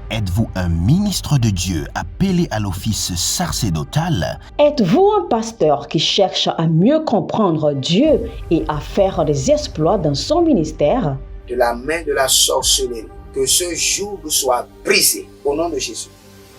Êtes-vous un ministre de Dieu appelé à l'office sacerdotal? Êtes-vous un pasteur qui cherche à mieux comprendre Dieu et à faire des exploits dans son ministère? De la main de la sorcellerie, que ce joug soit brisé au nom de Jésus.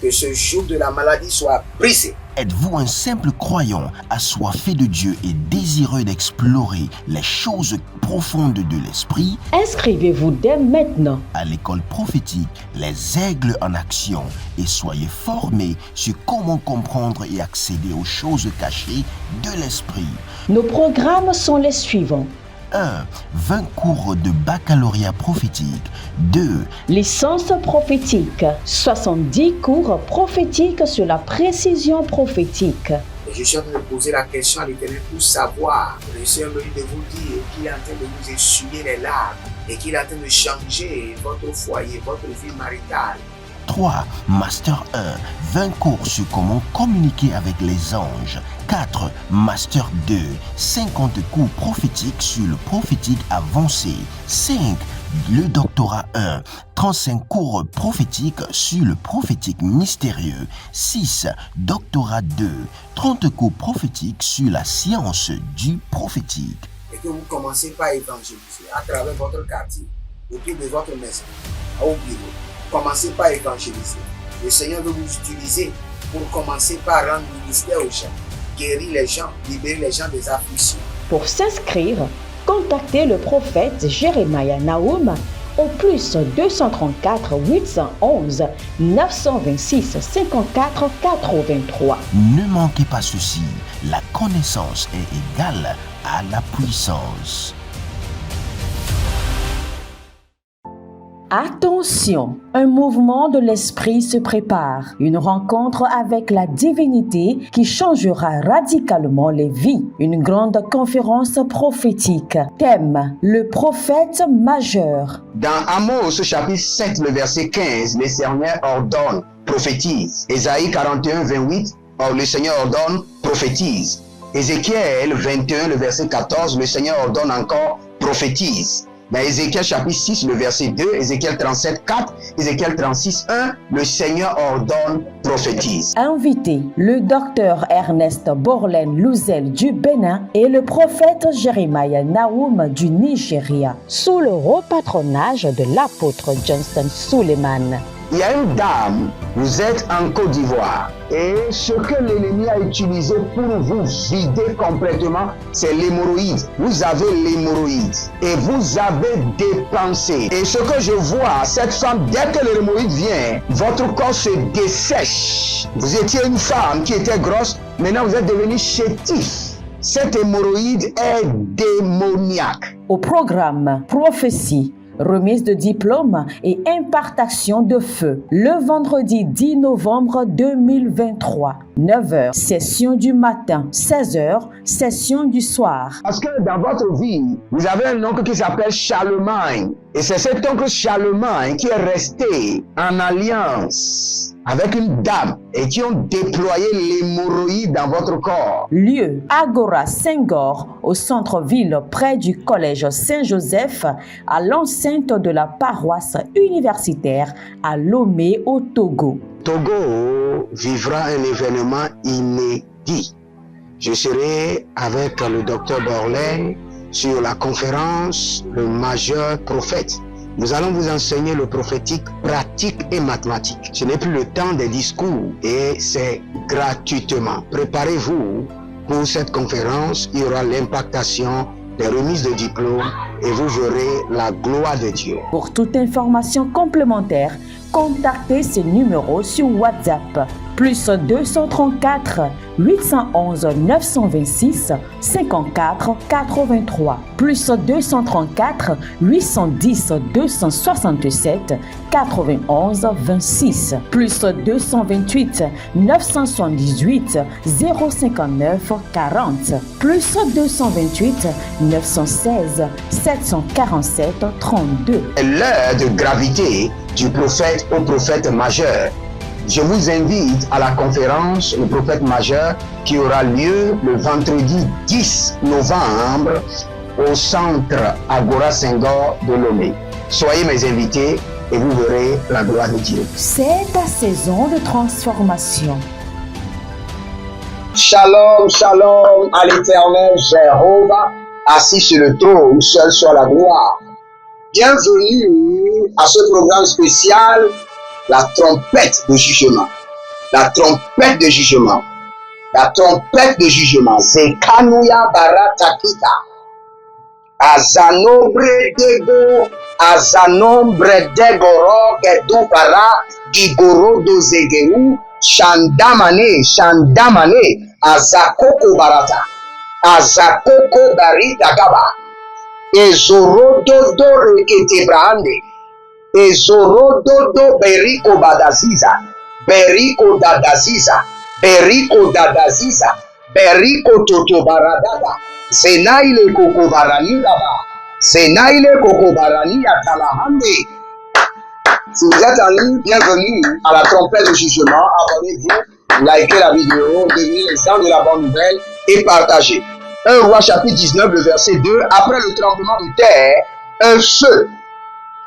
Que ce joug de la maladie soit brisé. Êtes-vous un simple croyant assoiffé de Dieu et désireux d'explorer les choses profondes de l'esprit? Inscrivez-vous dès maintenant À l'école prophétique Les Aigles en Action et soyez formés sur comment comprendre et accéder aux choses cachées de l'esprit. Nos programmes sont les suivants. 1. 20 cours de baccalauréat prophétique. 2. Licence prophétique, 70 cours prophétiques sur la précision prophétique. Et je suis en train de poser la question à l'Éternel pour savoir. Le Seigneur me dit de vous dire qu'il est en train de vous essuyer les larmes et qu'il est en train de changer votre foyer, votre vie maritale. 3. Master 1. 20 cours sur comment communiquer avec les anges. 4. Master 2. 50 cours prophétiques sur le prophétique avancé. 5. Le doctorat 1. 35 cours prophétiques sur le prophétique mystérieux. 6. Doctorat 2. 30 cours prophétiques sur la science du prophétique. Et que vous commencez par évangéliser à travers votre quartier, autour de votre maison, au bureau. Commencez par évangéliser. Le Seigneur veut vous utiliser pour commencer par rendre ministère aux gens, guérir les gens, libérer les gens des afflictions. Pour s'inscrire, contactez le prophète Jeremiah Nahum au plus 234 811 926 54 83. Ne manquez pas ceci, la connaissance est égale à la puissance. Attention, un mouvement de l'esprit se prépare, une rencontre avec la divinité qui changera radicalement les vies, une grande conférence prophétique. Thème, le prophète majeur. Dans Amos chapitre 7, le verset 15, le Seigneur ordonne, prophétise. Ésaïe 41, 28, le Seigneur ordonne, prophétise. Ézéchiel 21, le verset 14, le Seigneur ordonne encore, prophétise. Dans Ézéchiel chapitre 6, le verset 2, Ézéchiel 37, 4, Ézéchiel 36, 1, le Seigneur ordonne, prophétise. Invité, le docteur Ernest Borlen Louzel du Bénin et le prophète Jeremiah Nahum du Nigeria, sous le haut patronage de l'apôtre Johnston Suleiman. Il y a une dame, vous êtes en Côte d'Ivoire et ce que l'ennemi a utilisé pour vous vider complètement, c'est l'hémorroïde. Vous avez l'hémorroïde et vous avez dépensé. Et ce que je vois, cette femme, dès que l'hémorroïde vient, votre corps se dessèche. Vous étiez une femme qui était grosse, maintenant vous êtes devenu chétif. Cette hémorroïde est démoniaque. Au programme Prophétie, remise de diplôme et impartation de feu. Le vendredi 10 novembre 2023, 9h, session du matin, 16h, session du soir. Parce que dans votre vie, vous avez un oncle qui s'appelle Charlemagne. Et c'est cet oncle Charlemagne qui est resté en alliance avec une dame et qui ont déployé l'hémorroïde dans votre corps. Lieu, Agora Senghor, au centre-ville près du collège Saint-Joseph, à l'enceinte de la paroisse universitaire à Lomé au Togo. Togo vivra un événement inédit. Je serai avec le docteur Borlen sur la conférence Le Majeur Prophète. Nous allons vous enseigner le prophétique pratique et mathématique. Ce n'est plus le temps des discours et c'est gratuitement. Préparez-vous pour cette conférence. Il y aura l'impactation des remises de diplômes et vous verrez la gloire de Dieu. Pour toute information complémentaire, contactez ces numéros sur WhatsApp. Plus 234 811 926 54 83. Plus 234 810 267 91 26. Plus 228 978 059 40. Plus 228 916 747 32. L'heure de gravité du prophète au prophète majeur. Je vous invite à la conférence Le Prophète Majeur qui aura lieu le vendredi 10 novembre au centre Agora Senghor de Lomé. Soyez mes invités et vous verrez la gloire de Dieu. C'est ta saison de transformation. Shalom, shalom à l'Éternel Jéhovah, assis sur le trône, seul soit la gloire. Bienvenue à ce programme spécial, la trompette de jugement. La trompette de jugement. La trompette de jugement. Zekanuya baratakita. Azanombre dego, azanombre degoro, gedu bara, gigoro dozegeu, shandamane, azakoko barata, azakoko barita gaba, ezorododo rekete brande, ezorododo beriko badaziza, beriko dadaziza, beriko dadaziza, beriko toto baradada, zenaile koko barani gaba, zenaile koko barani atalahande. Si vous êtes en ligne, bienvenue à la trompette de jugement. Abonnez-vous, likez la vidéo, devenez les gens de la bonne nouvelle et partagez. 1 Roi chapitre 19, le verset 2. Après le tremblement de terre, un feu.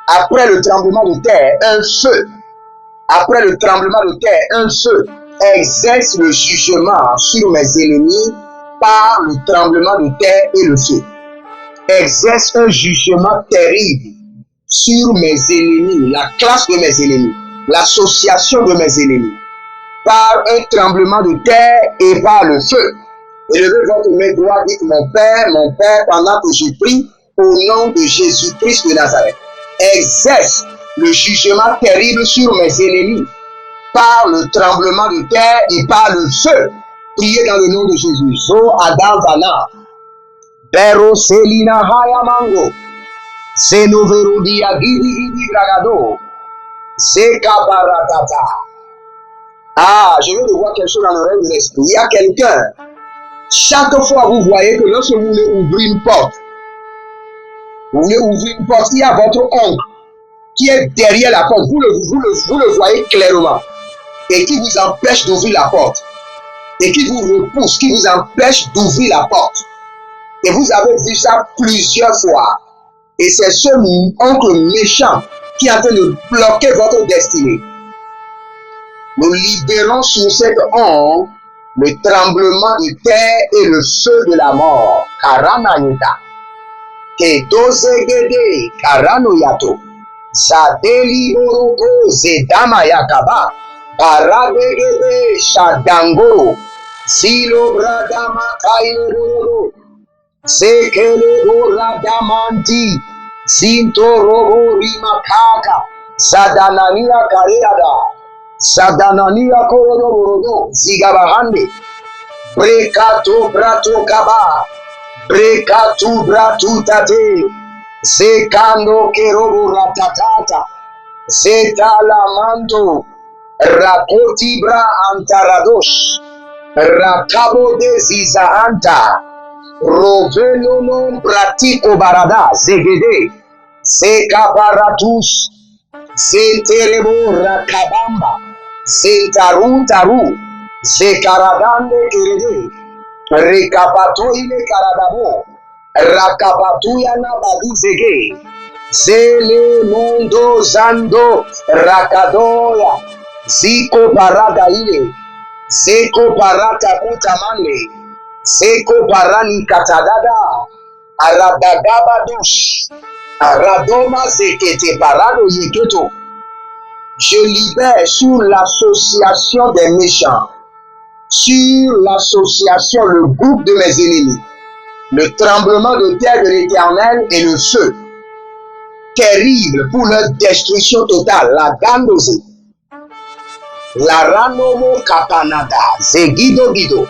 Après le tremblement de terre, un feu. Après le tremblement de terre, un feu exerce le jugement sur mes ennemis par le tremblement de terre et le feu. Exerce un jugement terrible sur mes ennemis, la classe de mes ennemis, l'association de mes ennemis, par un tremblement de terre et par le feu. Élevez votre main droite, dites mon Père, pendant que je prie au nom de Jésus-Christ de Nazareth. Exerce le jugement terrible sur mes ennemis par le tremblement de terre et par le feu. Priez dans le nom de Jésus. So Adam Vana, Bero Selina Hayamango, Zenoverodia Gidi Bragado, Zekabaratata. Ah, je viens de voir quelque chose dans le rêve de l'esprit. Il y a quelqu'un, chaque fois vous voyez que lorsque vous voulez ouvrir une porte, il y a votre oncle qui est derrière la porte, vous le voyez clairement, et qui vous empêche d'ouvrir la porte, et qui vous repousse, qui vous empêche d'ouvrir la porte. Et vous avez vu ça plusieurs fois. Et c'est ce oncle méchant qui est en train de bloquer votre destinée. Nous libérons sur cet oncle le tremblement de terre et le feu de la mort. Karanayuta. Kedozegede karanoyato. Zadeli oroko zedama yakaba. Baradegede shadangoro. Silo bradama kairoro. Sekele oradamanti. Zintorobo rimakaka. Zadanania kareada. Zadanania korodoborodo. Zigabahande. Brekato brato kaba. Brekatu bratu tate. Zekando kerobo ratatata. Zetalamando. Rakoti bra antaradosh. Rakabo de zizaanta. Rovelo non pratico barada. Zegede. Zekabaratus. Zenterebo rakabamba. Zentaru. Zekaradande kerede. Rekapatoile karadabo. Rakapatuyana badu zege. Zele mundo zando rakadoya. Ziko parada ile. Zeko parata kutamande. Zeko parani katadada. Aradagabadush. Aradoma zekete parado yeketo. Je libère sur l'association des méchants, sur l'association, le groupe de mes ennemis, le tremblement de terre de l'Éternel et le feu terrible pour leur destruction totale. La gandose, la ranomo kapanada, zegido gido,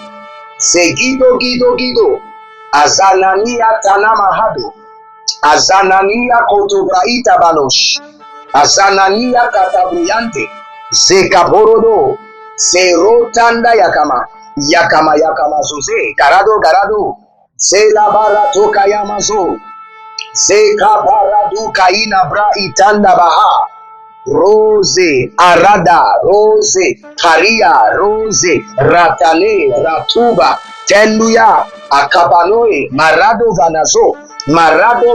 azanania tanamahado, azanania kotobraita balosh, azanania katabriante, zekaborodo, zerotanda yakama zoze, garado, zelabarato kayamazo, zekabaradu kaina bra itanda baha, rose, arada, rose, karia, rose, ratale, ratuba, tenduya, akabanoe, marado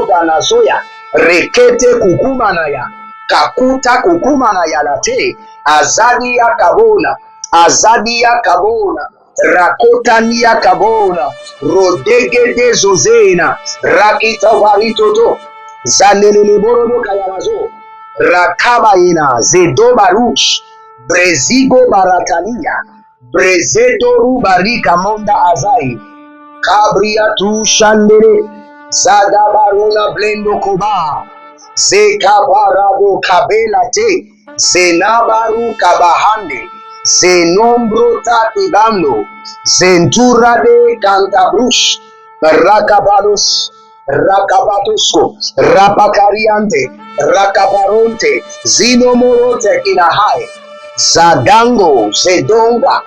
vanazoya, rekete kukumanaya, kakuta kukumana yalate, azadia kabona, azadia kabona, rakotania kabona, rodegede zozena, rakita varitoto, zanelele borodo kayamazo, rakabaina, zedobarush, brezigo baratania, brezedoru barika monda azai, kabria tu shandere, zada barona blendo koba, zekabarado kabelate, zenabaru kabahande, zenombro tatibando, zentura de cantabrush, rakabalos, rakabatosco, rapacariante, rakabaronte, zinomorote kinahai, zadango, zedonga,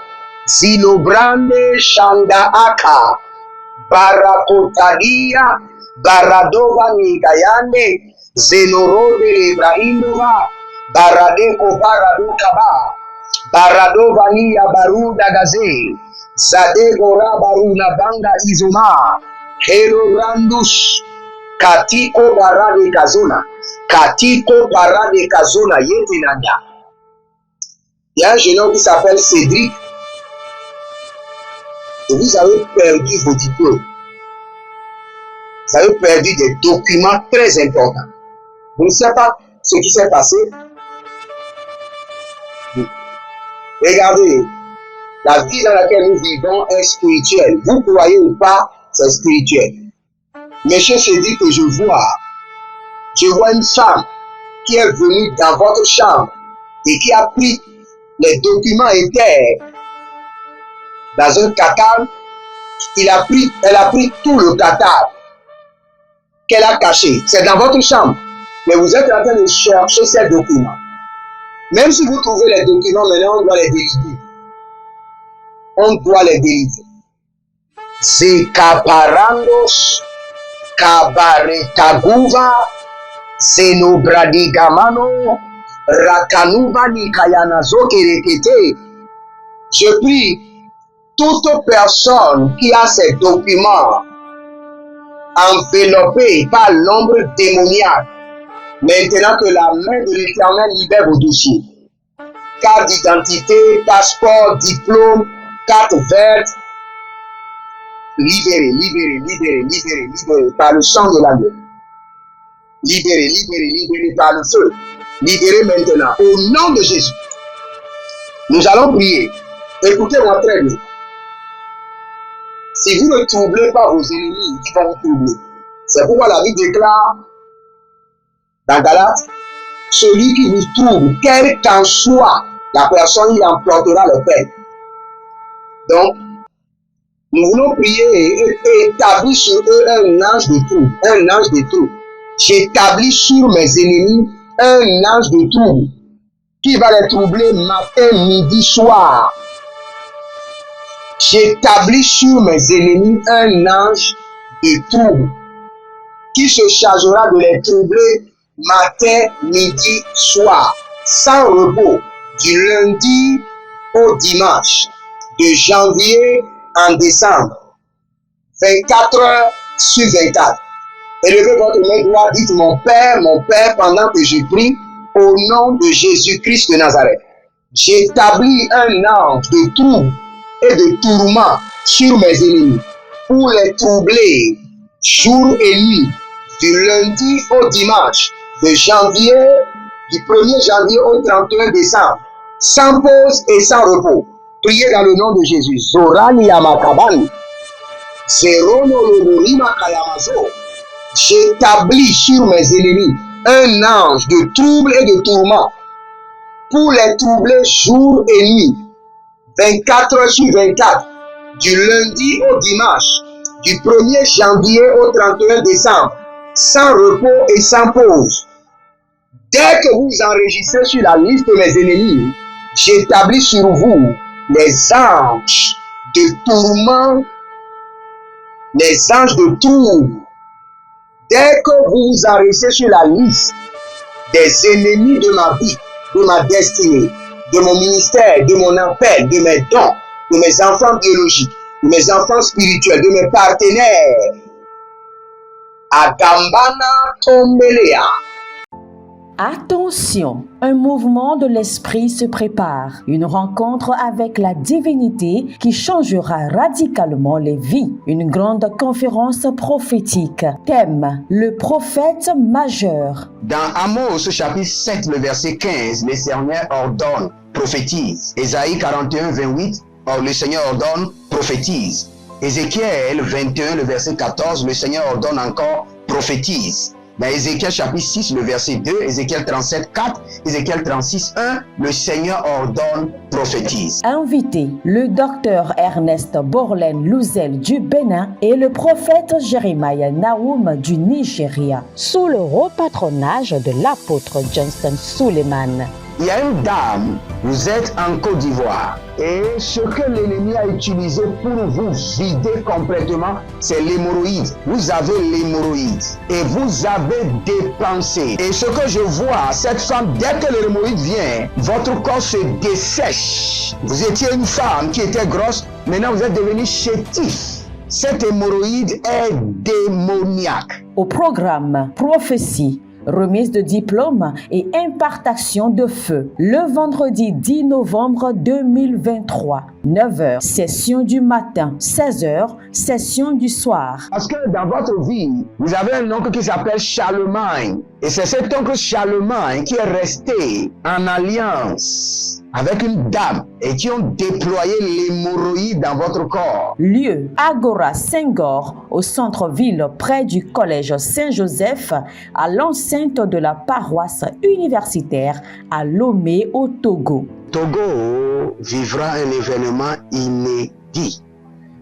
zilobrande shanda aka, barakotadia, baradova nigayande, zenorode ibrahimova, baradeko baradokaba, baradova niya baruda gaze, zadegora baruna banga izoma, Herorandus, Katiko Barade Kazona, Katiko Barade Kazona Yetenanda. Il y a un jeune homme qui s'appelle Cédric, et vous avez perdu vos diplômes. Vous avez perdu des documents très importants. Vous ne savez pas ce qui s'est passé. Regardez, la vie dans laquelle nous vivons est spirituelle. Vous croyez ou pas, c'est spirituel. Monsieur Cédric, que je vois une femme qui est venue dans votre chambre et qui a pris les documents étaient dans un catal. Elle a pris tout le catal qu'elle a caché. C'est dans votre chambre. Mais vous êtes en train de chercher ces documents. Même si vous trouvez les documents, maintenant on doit les délivrer. On doit les délivrer. Zekaparandos, Kabaretaguva, Zenobradigamano, Rakanuba Nikayanazo Kerekete. Je prie toute personne qui a ces documents enveloppés par l'ombre démoniaque, maintenant que la main de l'Éternel libère vos dossiers. Carte d'identité, passeport, diplôme, carte verte. Libérez, libérez, libérez, libérez, libérez par le sang de l'agneau. Libérez, libérez, libérez par le feu. Libérez maintenant. Au nom de Jésus. Nous allons prier. Écoutez-moi très bien. Si vous ne troublez pas vos ennemis, ils vont vous troubler. C'est pourquoi la Bible déclare dans Galates, celui qui vous trouble, quelle qu'en soit la personne, il emportera le peine. Donc, nous voulons prier et établir sur eux un ange de trouble. Un ange de trouble. J'établis sur mes ennemis un ange de trouble qui va les troubler matin, midi, soir. J'établis sur mes ennemis un ange de trouble qui se chargera de les troubler matin, midi, soir, sans repos, du lundi au dimanche, de janvier en décembre, 24 heures sur 24. Élevez votre main droite, dites mon Père, pendant que je prie, au nom de Jésus-Christ de Nazareth. J'établis un ange de trouble et de tourment sur mes ennemis pour les troubler jour et nuit, du lundi au dimanche, de janvier, du 1er janvier au 31 décembre, sans pause et sans repos. Priez dans le nom de Jésus. Zorani Yamakabani, Zerono Lomorima Kayamazo. J'établis sur mes ennemis un ange de trouble et de tourment pour les troubler jour et nuit, 24 heures sur 24, du lundi au dimanche, du 1er janvier au 31 décembre, sans repos et sans pause. Dès que vous enregistrez sur la liste de mes ennemis, j'établis sur vous les anges de tourment, les anges de trouble. Dès que vous vous enregistrez sur la liste des ennemis de ma vie, de ma destinée, de mon ministère, de mon appel, de mes dons, de mes enfants biologiques, de mes enfants spirituels, de mes partenaires, Agambana Tombelea, Attention, un mouvement de l'esprit se prépare, une rencontre avec la divinité qui changera radicalement les vies, une grande conférence prophétique. Thème, le prophète majeur. Dans Amos chapitre 7, le verset 15, le Seigneur ordonne, prophétise. Ésaïe 41, 28, le Seigneur ordonne, prophétise. Ézéchiel 21, le verset 14, le Seigneur ordonne encore, prophétise. Dans Ézéchiel chapitre 6, le verset 2, Ézéchiel 37, 4, Ézéchiel 36, 1, le Seigneur ordonne, prophétise. Invité, le docteur Ernest Borlen Louzel du Bénin et le prophète Jeremiah Nahum du Nigeria, sous le haut patronage de l'apôtre Johnson Suleiman. Il y a une dame, vous êtes en Côte d'Ivoire et ce que l'ennemi a utilisé pour vous vider complètement, c'est l'hémorroïde. Vous avez l'hémorroïde et vous avez dépensé. Et ce que je vois, cette femme, dès que l'hémorroïde vient, votre corps se dessèche. Vous étiez une femme qui était grosse, maintenant vous êtes devenu chétif. Cette hémorroïde est démoniaque. Au programme Prophétie, remise de diplôme et impartation de feu. Le vendredi 10 novembre 2023, 9h, session du matin, 16h, session du soir. Parce que dans votre vie, vous avez un oncle qui s'appelle Charlemagne. Et c'est cet oncle Charlemagne qui est resté en alliance avec une dame et qui ont déployé l'hémorroïde dans votre corps. Lieu, Agora Senghor, au centre-ville près du collège Saint-Joseph, à l'enceinte de la paroisse universitaire à Lomé au Togo. Togo vivra un événement inédit.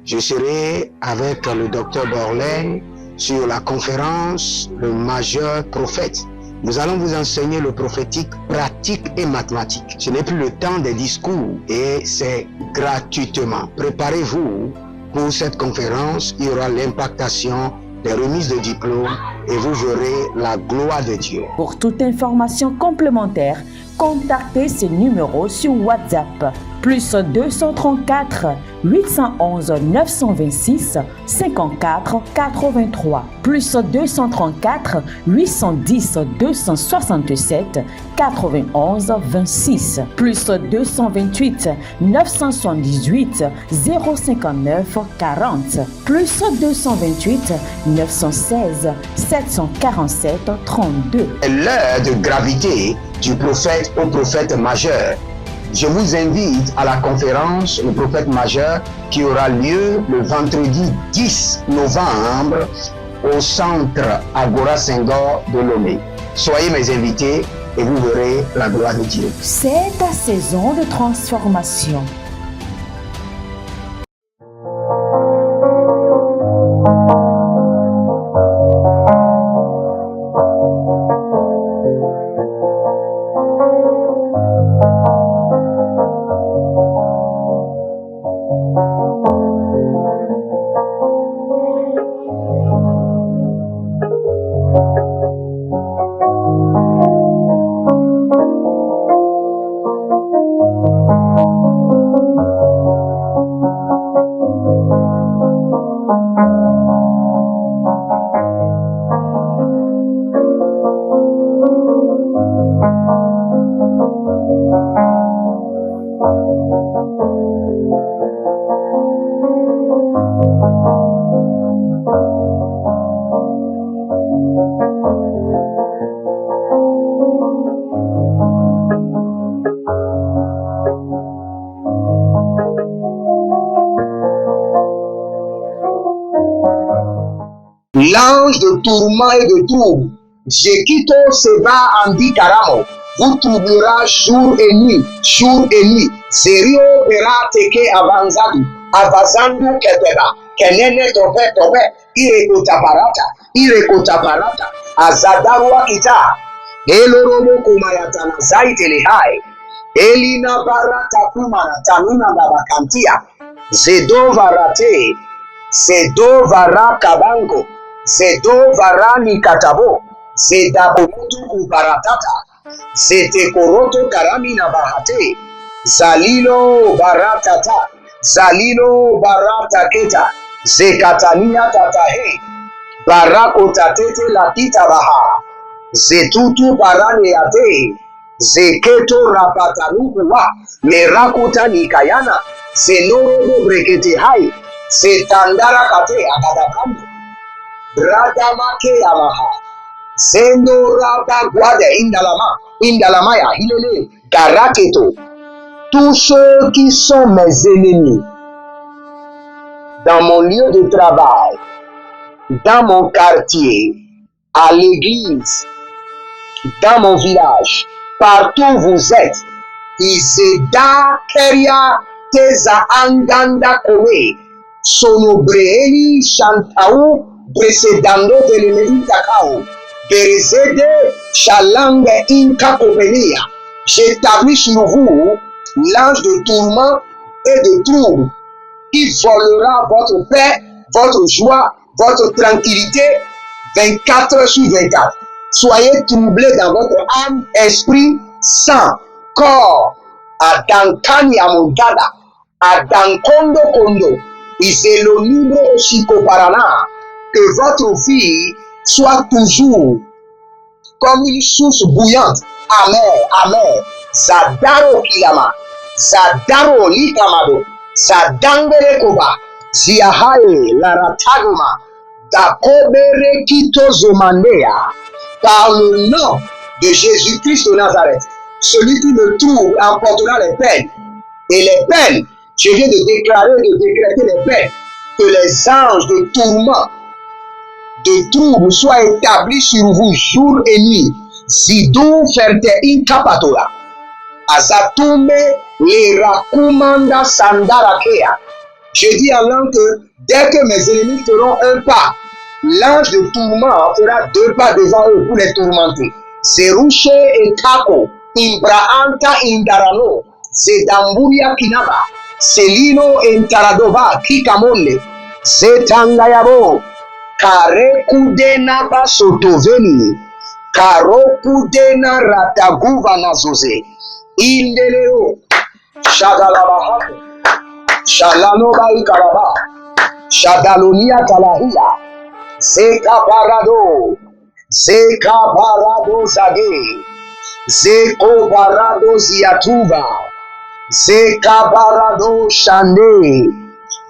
Je serai avec le docteur Borlen sur la conférence Le Majeur Prophète. Nous allons vous enseigner le prophétique pratique et mathématique. Ce n'est plus le temps des discours et c'est gratuitement. Préparez-vous pour cette conférence. Il y aura l'impactation des remises de diplômes et vous verrez la gloire de Dieu. Pour toute information complémentaire, contactez ce numéro sur WhatsApp. Plus 234 811 926 54 83. Plus 234 810 267 91 26. Plus 228 978 059 40. Plus 228 916 747 32. L'heure de gravité du prophète au prophète majeur. Je vous invite à la conférence Le Prophète Majeur qui aura lieu le vendredi 10 novembre au centre Agora Senghor de Lomé. Soyez mes invités et vous verrez la gloire de Dieu. C'est ta saison de transformation. L'ange de tourment et de trouble, Jekito Seba Andi Karamo, vous troublera jour et nuit, Serio Pera Teke Avanzadu, Avazandu Keteba, Kenene Tope, Ireko Taparata, Azadarua Kita, Eloromo Kumayatana Zaitelehai, Elina Barata Kumana Tanuna Babakantia, Zedo Varate, Zedo Vara Kabango, Zedo Varani Katabo, Zedabomutu Ubaratata, Zete Koroto Karamina Bahate, Zalilo Baratata, Zalilo Barataketa, Zekatania Tatahe, Barako Tatete Lakita Baha, Zetutu paraneate. Zeketo rapatanukuwa. Merakuta nikayana. Zenorodo brekete hai. Zetandara kate akadakandu. Bradamake yamaha. Zendo raba guade indalamaya hilele garaketo. Tous ceux qui sont mes ennemis dans mon lieu de travail, dans mon quartier, à l'église, dans mon village, partout où vous êtes, Iseda Keria Teza Anganda Kome, Sonobreeli Chantaou, Brecedando de l'Emeïtakao, Berezede Chalangue Inka Kopenia. J'établis sur vous l'ange de tourment et de trouble qui volera votre paix, votre joie, votre tranquillité 24 heures sur 24. Soyez troublés dans votre âme, esprit, sang, corps. Adankani Amondada, Adankondo Kondo, Iselo libre Shikoparana, que votre vie soit toujours comme une source bouillante. Amen, amen. Zadaro Kilama, Zadaro Likamado, Zadangere Koba, Ziahae Laratagoma, Dakobere Kito Zomandea, par le nom de Jésus-Christ de Nazareth. Celui qui me trouve emportera les peines. Et les peines, je viens de décréter les peines, que les anges de tourment, de trouble soient établis sur vous jour et nuit. Zidou ferte incapatola. Azatume le rakumanda sandarakea. Je dis en langue que dès que mes ennemis feront un pas, l'ange de tourment fera 2 pas devant eux pour les tourmenter. Zerouche et Kako, Imbraanta Indarano, Zedamburia Kinaba, Selino Entaradova, Kikamonde, Zetangayabo, Karekudena Basotoveni, Karokudena Rataguva Nazoze, Indeleo, Shagalabaha, Shalanoba Ikaraba, Shadalonia Talahia, Zeka Parado Zage, Zeko Parado Ziatuva, Zeka Parado Shande,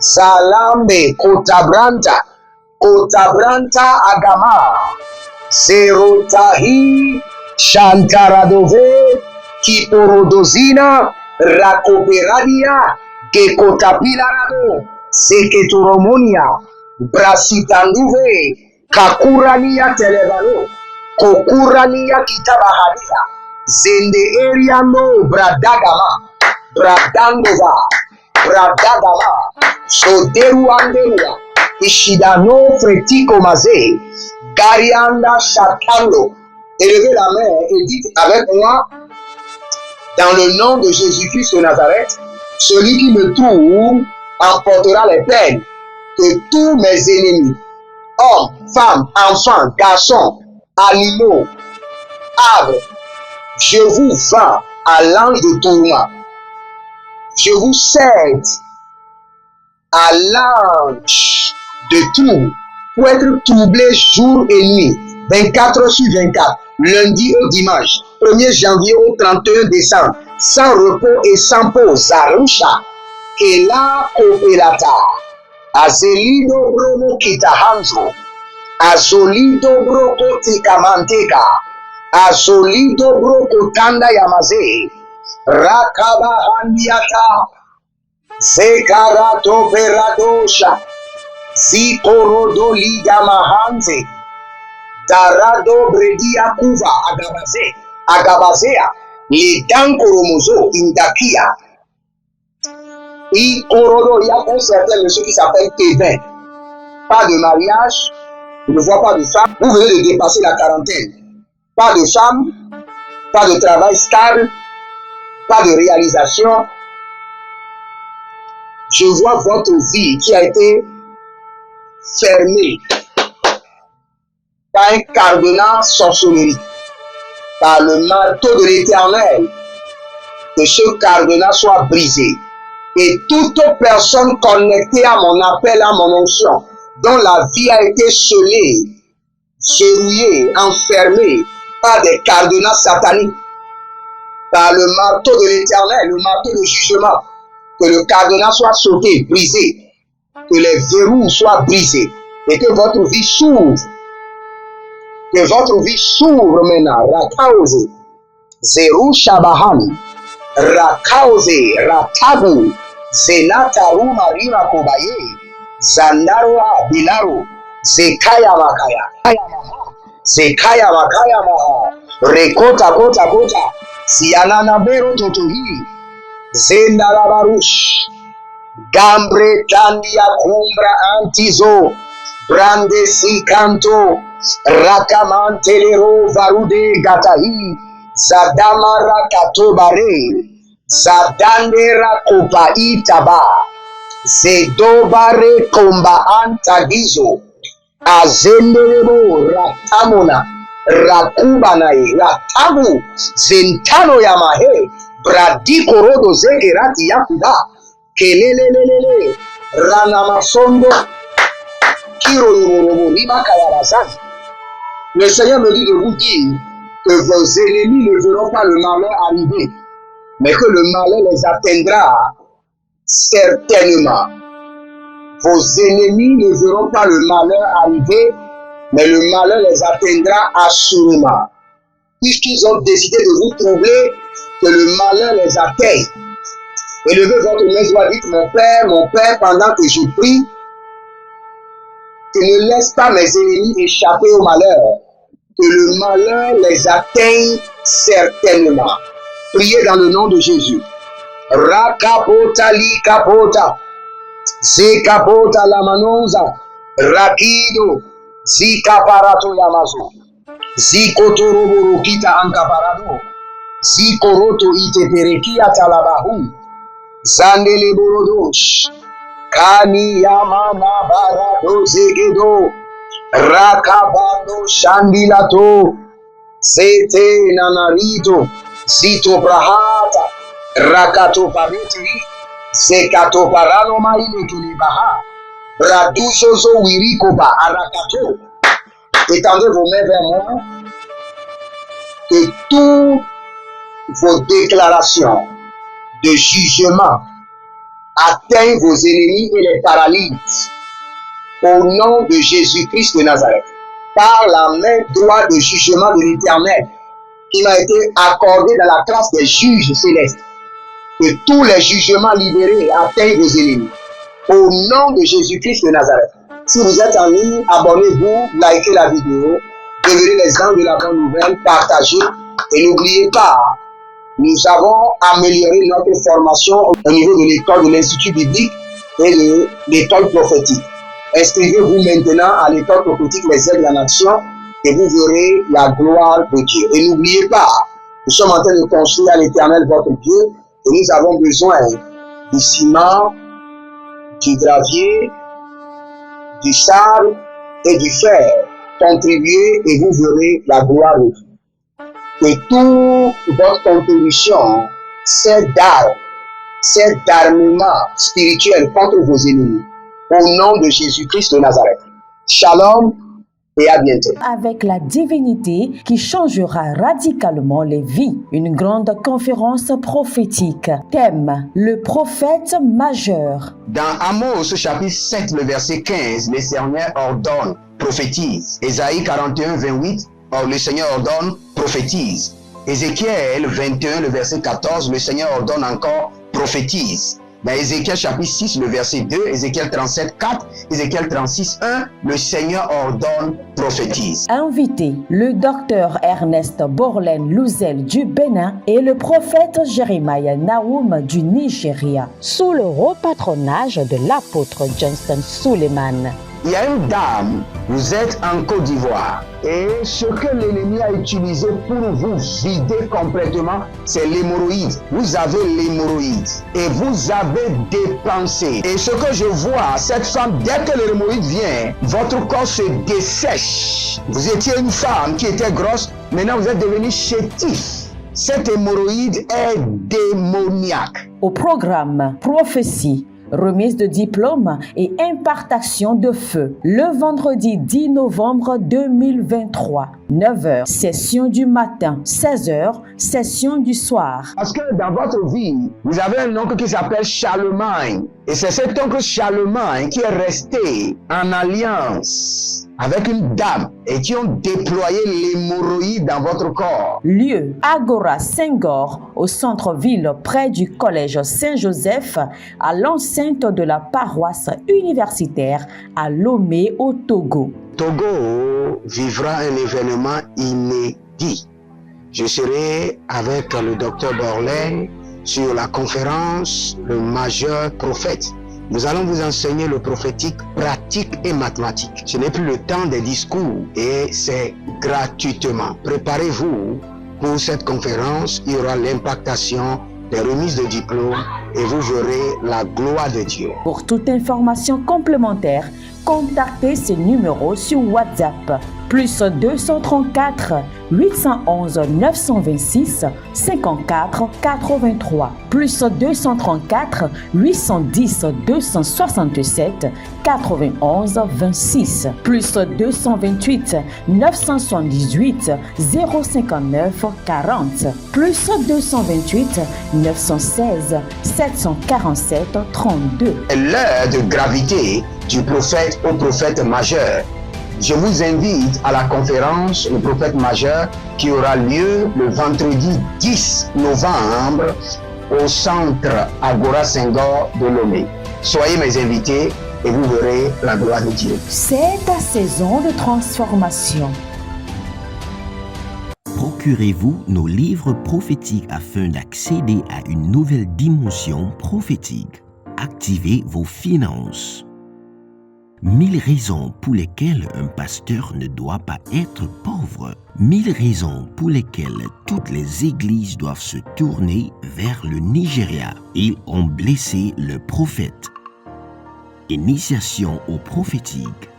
Zalambe Kotabranta Agama, Zerotahi Shantaradove, Kiporodozina, Rakoperadia, Gekotapilarado, Seketoromonia, Brasitanduve, Kakurania Televalo, Kokurania Kitabahadia, Zende Eriano Bradagama, Bradagama, Soderu Anderua, Ishidano Fretiko Maze, Garianda Chatando. Élevez la main et dites avec moi, dans le nom de Jésus-Christ de Nazareth, celui qui me trouve emportera les peines que tous mes ennemis, hommes, femmes, enfants, garçons, animaux, arbres, je vous vends à l'ange de tourment. Je vous cède à l'ange de trouble pour être troublé jour et nuit, 24 heures sur 24, lundi au dimanche, 1er janvier au 31 décembre, sans repos et sans pause. Zarusha, Kela Kopelata, Azelido Bromo Kitahanzo, Azolido Broko Tikamanteka, Azolido Broko Tanda Yamaze, Rakaba Handiata, Zekarato Veradosha, Zikorodo Liga Mahanze, Darado Bredia Kuva Agabazea, Lidan Koromozo, Indakia. I Korodo, il y a un certain monsieur qui s'appelle Kevin. Pas de mariage, je ne vois pas de femme. Vous venez de dépasser la quarantaine. Pas de femme, pas de travail stable, pas de réalisation. Je vois votre vie qui a été fermée par un cadenas sorcellerie, par le marteau de l'Éternel, que ce cadenas soit brisé. Et toute personne connectée à mon appel, à mon onction, dont la vie a été scellée, verrouillée, enfermée, par des cadenas sataniques, par le marteau de l'Éternel, le marteau de jugement, que le cadenas soit sauté, brisé, que les verrous soient brisés et que votre vie s'ouvre. Que votre vie s'ouvre maintenant. Rakaoze, Zeru Shabahani, Rakaoze, Ratabu, Zenataru Marira Kobaye, Zandaroa Bilaro, Zekaya Makaya, Zekaya Makaya Maha, Rekota Kota Kota, Zianana Bero Totohi, Zendalabarush, Gambre Tandia Kumbra Antizo, Brande Sikanto, Rakamantelero Varude Gatahi, Zadama Rakatobare, Zadandera Kopai Taba, Zedobare Komba Antagizo, Azendelebo Ratamona, Rakubanae, Ratabu, Zentano Yamahe, Bradiko Rodo Zegerati Yakuda, Kelelelele, Ranamasondo, Kiro Riba Kayarazan. Le Seigneur me dit de vous dire que vos ennemis ne verront pas le malheur arriver, mais que le malheur les atteindra certainement. Vos ennemis ne verront pas le malheur arriver, mais le malheur les atteindra assurément. Puisqu'ils ont décidé de vous troubler, que le malheur les atteigne. Élevez votre main droite, dites mon Père, pendant que je prie, que ne laisse pas mes ennemis échapper au malheur, que le malheur les atteigne certainement. Priez dans le nom de Jésus. Rakapota li kapota, zekapota la manonza, rakido, zikaparato yamazo, zikotoro kita ankaparado, zikoroto iteperekia talabahu, zandele borodosh, kani yamana barado zegedo, rakabando shandilato, zete nanarito, zito brahata, rakato pariti, zekato parano maile kilibaha, bradusozo wirikoba arakato. Étendez vos mains vers moi, que toutes vos déclarations de jugement atteignent vos ennemis et les paralysent. Au nom de Jésus-Christ de Nazareth, par la main droite de jugement de l'Éternel, qui m'a été accordée dans la classe des juges célestes, que tous les jugements libérés atteignent vos ennemis. Au nom de Jésus-Christ de Nazareth. Si vous êtes en ligne, abonnez-vous, likez la vidéo, devenez les gens de la bonne nouvelle, partagez et n'oubliez pas, nous avons amélioré notre formation au niveau de l'école de l'Institut biblique et de l'école prophétique. Inscrivez-vous maintenant à l'école prophétique Les Aigles en Action et vous verrez la gloire de Dieu. Et n'oubliez pas, nous sommes en train de construire à l'Éternel votre Dieu et nous avons besoin du ciment, du gravier, du sable et du fer. Contribuez et vous verrez la gloire de Dieu. Que toute votre contribution sert d'armement spirituel contre vos ennemis. Au nom de Jésus-Christ de Nazareth. Shalom et à bientôt. Avec la divinité qui changera radicalement les vies. Une grande conférence prophétique. Thème, le prophète majeur. Dans Amos chapitre 7, le verset 15, le Seigneur ordonne, prophétise. Ésaïe 41, 28, le Seigneur ordonne, prophétise. Ézéchiel 21, le verset 14, le Seigneur ordonne encore, prophétise. Dans Ézéchiel chapitre 6, le verset 2, Ézéchiel 37, 4, Ézéchiel 36, 1, le Seigneur ordonne, prophétise. Invité, le docteur Ernest Borlen Louzel du Bénin et le prophète Jeremiah Nahum du Nigeria, sous le repatronage de l'apôtre Johnson Suleiman. Il y a une dame, vous êtes en Côte d'Ivoire et ce que l'ennemi a utilisé pour vous vider complètement, c'est l'hémorroïde. Vous avez l'hémorroïde et vous avez dépensé. Et ce que je vois, cette femme, dès que l'hémorroïde vient, votre corps se dessèche. Vous étiez une femme qui était grosse, maintenant vous êtes devenu chétif. Cette hémorroïde est démoniaque. Au programme Prophétie, remise de diplôme et impartation de feu le vendredi 10 novembre 2023. 9h, session du matin. 16h, session du soir. Parce que dans votre vie, vous avez un oncle qui s'appelle Charlemagne. Et c'est cet oncle Charlemagne qui est resté en alliance avec une dame et qui ont déployé l'hémorroïde dans votre corps. Lieu, Agora Senghor, au centre-ville près du collège Saint-Joseph, à l'enceinte de la paroisse universitaire à Lomé au Togo. Togo vivra un événement inédit. Je serai avec le docteur Borlin sur la conférence Le Majeur Prophète. Nous allons vous enseigner le prophétique pratique et mathématique. Ce n'est plus le temps des discours et c'est gratuitement. Préparez-vous pour cette conférence. Il y aura l'impactation des remises de diplômes et vous verrez la gloire de Dieu. Pour toute information complémentaire, contactez ces numéros sur WhatsApp. Plus 234 811 926 54 83. Plus 234 810 267 91 26. Plus 228 978 059 40. Plus 228 916 747 32. L'heure de gravité du prophète au prophète majeur. Je vous invite à la conférence Le Prophète Majeur qui aura lieu le vendredi 10 novembre au centre Agora Senghor de Lomé. Soyez mes invités et vous verrez la gloire de Dieu. C'est ta saison de transformation. Procurez-vous nos livres prophétiques afin d'accéder à une nouvelle dimension prophétique. Activez vos finances. 1000 raisons pour lesquelles un pasteur ne doit pas être pauvre. 1000 raisons pour lesquelles toutes les églises doivent se tourner vers le Nigeria. Ils ont blessé le prophète. Initiation au prophétique.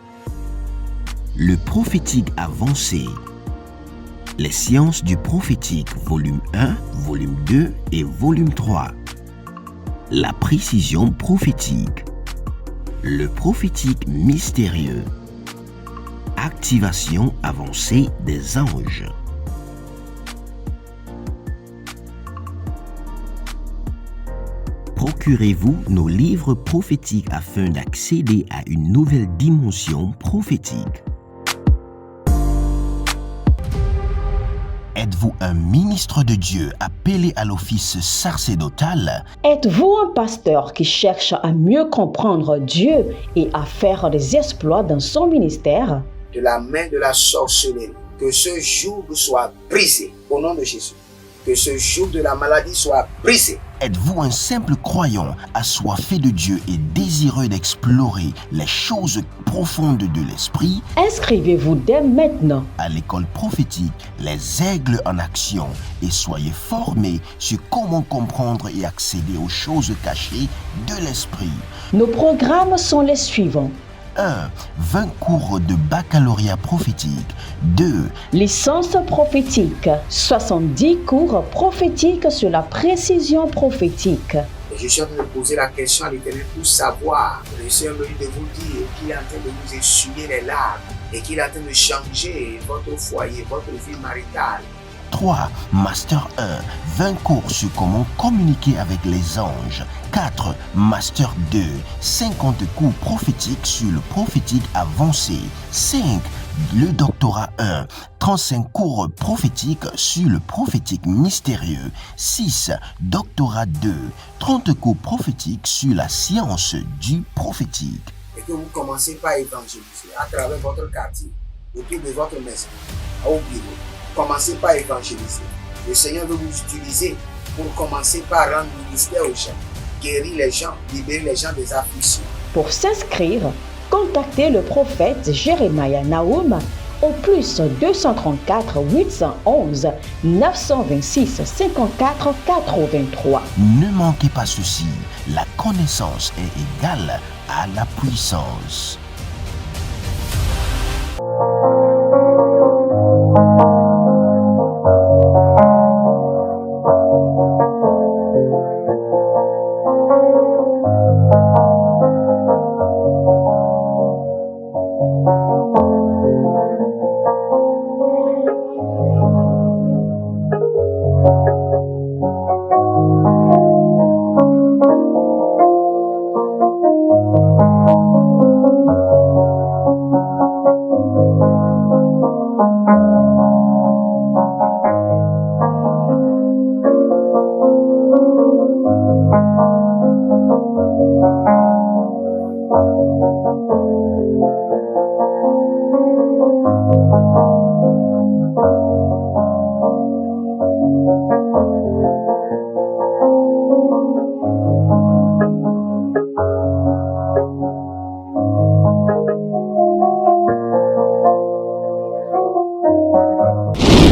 Le prophétique avancé. Les sciences du prophétique, volume 1, volume 2 et volume 3. La précision prophétique. Le prophétique mystérieux. Activation avancée des anges. Procurez-vous nos livres prophétiques afin d'accéder à une nouvelle dimension prophétique. Êtes-vous un ministre de Dieu appelé à l'office sacerdotal? Êtes-vous un pasteur qui cherche à mieux comprendre Dieu et à faire des exploits dans son ministère? De la main de la sorcellerie, que ce joug soit brisé au nom de Jésus. Que ce joug de la maladie soit brisé. Êtes-vous un simple croyant assoiffé de Dieu et désireux d'explorer les choses profondes de l'esprit? Inscrivez-vous dès maintenant À l'école prophétique, les aigles en action, et soyez formés sur comment comprendre et accéder aux choses cachées de l'esprit. Nos programmes sont les suivants. 1. 20 cours de baccalauréat prophétique. 2. Licence prophétique. 70 cours prophétiques sur la précision prophétique. Et je suis en train de poser la question à l'Éternel pour savoir. Je suis en train de vous dire qu'il est en train de vous essuyer les larmes et qu'il est en train de changer votre foyer, votre vie maritale. 3. Master 1. 20 cours sur comment communiquer avec les anges. 4. Master 2. 50 cours prophétiques sur le prophétique avancé. 5. Le doctorat 1. 35 cours prophétiques sur le prophétique mystérieux. 6. Doctorat 2. 30 cours prophétiques sur la science du prophétique. Et que vous commencez par évangéliser à travers votre quartier, autour de votre maison, au bureau. Commencez par évangéliser. Le Seigneur veut vous utiliser pour commencer par rendre ministère aux gens, guérir les gens, libérer les gens des afflictions. Pour s'inscrire, contactez le prophète Jérémia Naoum au plus 234 811 926 54 83. Ne manquez pas ceci, la connaissance est égale à la puissance.